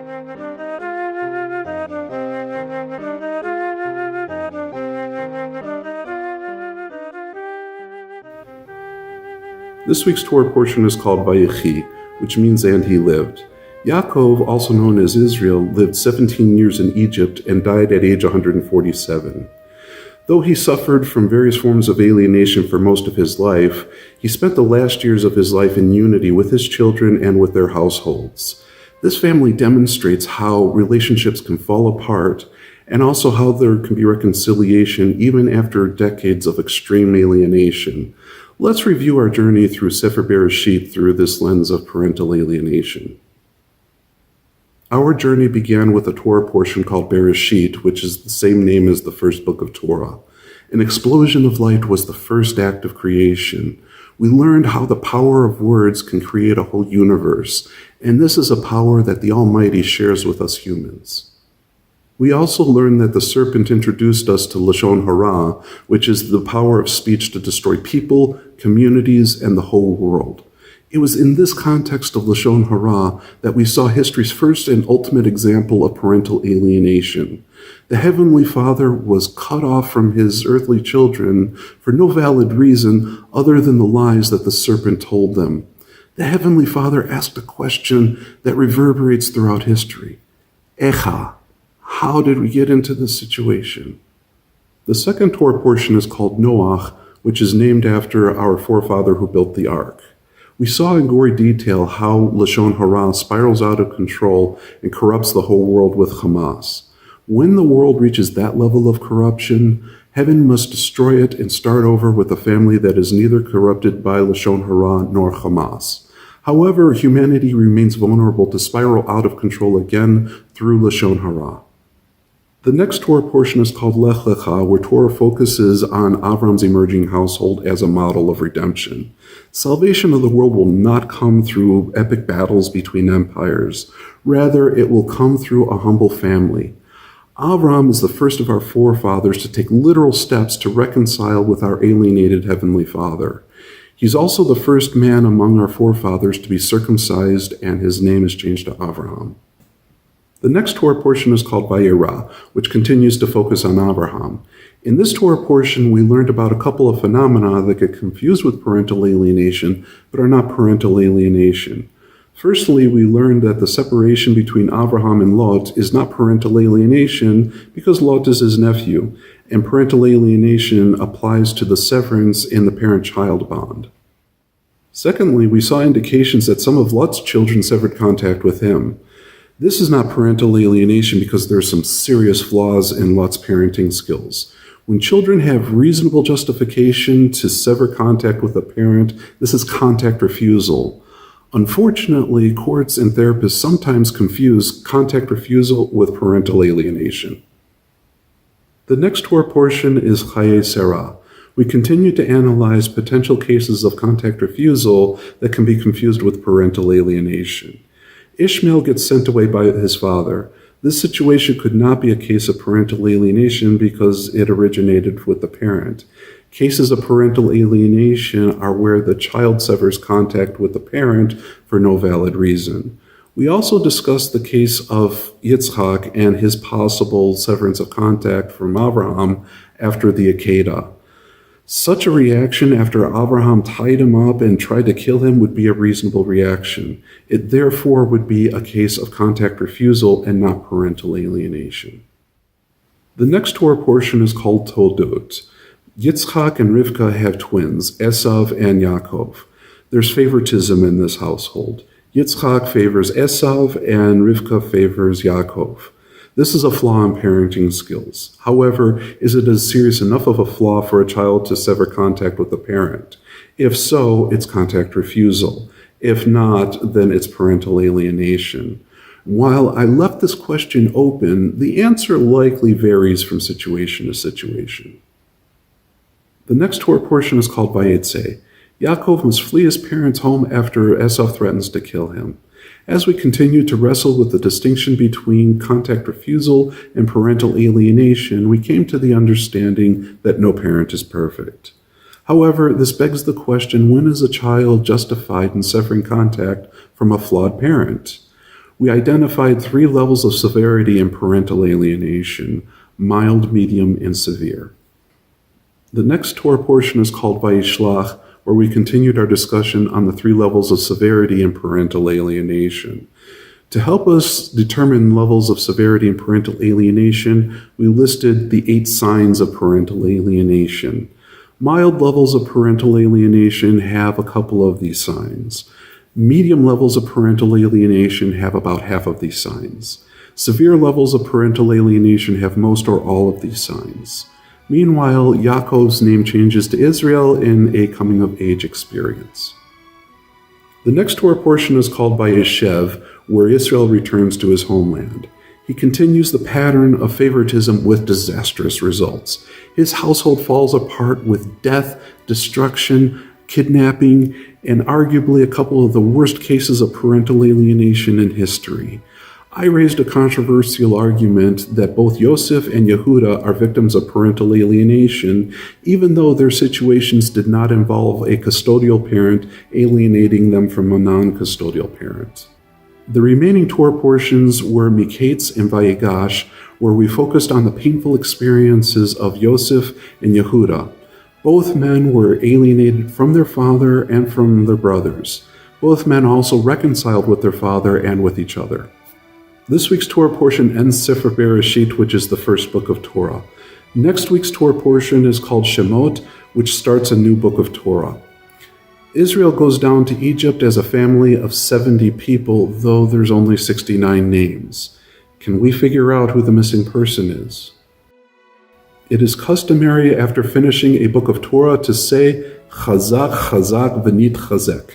This week's Torah portion is called Vayechi, which means "and he lived." Yaakov, also known as Israel, lived 17 years in Egypt and died at age 147. Though he suffered from various forms of alienation for most of his life, he spent the last years of his life in unity with his children and with their households. This family demonstrates how relationships can fall apart and also how there can be reconciliation even after decades of extreme alienation. Let's review our journey through Sefer Bereshit through this lens of parental alienation. Our journey began with a Torah portion called Bereshit, which is the same name as the first book of Torah. An explosion of light was the first act of creation. We learned how the power of words can create a whole universe, and this is a power that the Almighty shares with us humans. We also learned that the serpent introduced us to Lashon Hara, which is the power of speech to destroy people, communities, and the whole world. It was in this context of Lashon Hara that we saw history's first and ultimate example of parental alienation. The Heavenly Father was cut off from his earthly children for no valid reason other than the lies that the serpent told them. The Heavenly Father asked a question that reverberates throughout history. Echa, how did we get into this situation? The second Torah portion is called Noach, which is named after our forefather who built the ark. We saw in gory detail how Lashon Hara spirals out of control and corrupts the whole world with Hamas. When the world reaches that level of corruption, heaven must destroy it and start over with a family that is neither corrupted by Lashon Hara nor Hamas. However, humanity remains vulnerable to spiral out of control again through Lashon Hara. The next Torah portion is called Lech Lecha, where Torah focuses on Avram's emerging household as a model of redemption. Salvation of the world will not come through epic battles between empires. Rather, it will come through a humble family. Avram is the first of our forefathers to take literal steps to reconcile with our alienated Heavenly Father. He's also the first man among our forefathers to be circumcised, and his name is changed to Avraham. The next Torah portion is called Vayera, which continues to focus on Abraham. In this Torah portion, we learned about a couple of phenomena that get confused with parental alienation, but are not parental alienation. Firstly, we learned that the separation between Abraham and Lot is not parental alienation because Lot is his nephew, and parental alienation applies to the severance in the parent-child bond. Secondly, we saw indications that some of Lot's children severed contact with him. This is not parental alienation because there are some serious flaws in Lot's parenting skills. When children have reasonable justification to sever contact with a parent, this is contact refusal. Unfortunately, courts and therapists sometimes confuse contact refusal with parental alienation. The next Torah portion is Chayei Sarah. We continue to analyze potential cases of contact refusal that can be confused with parental alienation. Ishmael gets sent away by his father. This situation could not be a case of parental alienation because it originated with the parent. Cases of parental alienation are where the child severs contact with the parent for no valid reason. We also discussed the case of Yitzchak and his possible severance of contact from Abraham after the Akedah. Such a reaction after Abraham tied him up and tried to kill him would be a reasonable reaction. It therefore would be a case of contact refusal and not parental alienation. The next Torah portion is called Toldot. Yitzchak and Rivka have twins, Esav and Yaakov. There's favoritism in this household. Yitzchak favors Esav and Rivka favors Yaakov. This is a flaw in parenting skills. However, is it as serious enough of a flaw for a child to sever contact with a parent? If so, it's contact refusal. If not, then it's parental alienation. While I left this question open, the answer likely varies from situation to situation. The next Torah portion is called Vayetze. Yaakov must flee his parents' home after Esau threatens to kill him. As we continue to wrestle with the distinction between contact refusal and parental alienation, we came to the understanding that no parent is perfect. However, this begs the question, when is a child justified in severing contact from a flawed parent? We identified 3 levels of severity in parental alienation: mild, medium, and severe. The next Torah portion is called Vayishlach, where we continued our discussion on the 3 levels of severity in parental alienation. To help us determine levels of severity in parental alienation, we listed the 8 signs of parental alienation. Mild levels of parental alienation have a couple of these signs. Medium levels of parental alienation have about half of these signs. Severe levels of parental alienation have most or all of these signs. Meanwhile, Yaakov's name changes to Israel in a coming-of-age experience. The next Torah portion is called Vayeshev, where Israel returns to his homeland. He continues the pattern of favoritism with disastrous results. His household falls apart with death, destruction, kidnapping, and arguably a couple of the worst cases of parental alienation in history. I raised a controversial argument that both Yosef and Yehuda are victims of parental alienation, even though their situations did not involve a custodial parent alienating them from a non-custodial parent. The remaining Torah portions were Miketz and Vayigash, where we focused on the painful experiences of Yosef and Yehuda. Both men were alienated from their father and from their brothers. Both men also reconciled with their father and with each other. This week's Torah portion ends Sefer Bereshit, which is the first book of Torah. Next week's Torah portion is called Shemot, which starts a new book of Torah. Israel goes down to Egypt as a family of 70 people, though there's only 69 names. Can we figure out who the missing person is? It is customary after finishing a book of Torah to say, Chazak, Chazak, V'nit Chazek.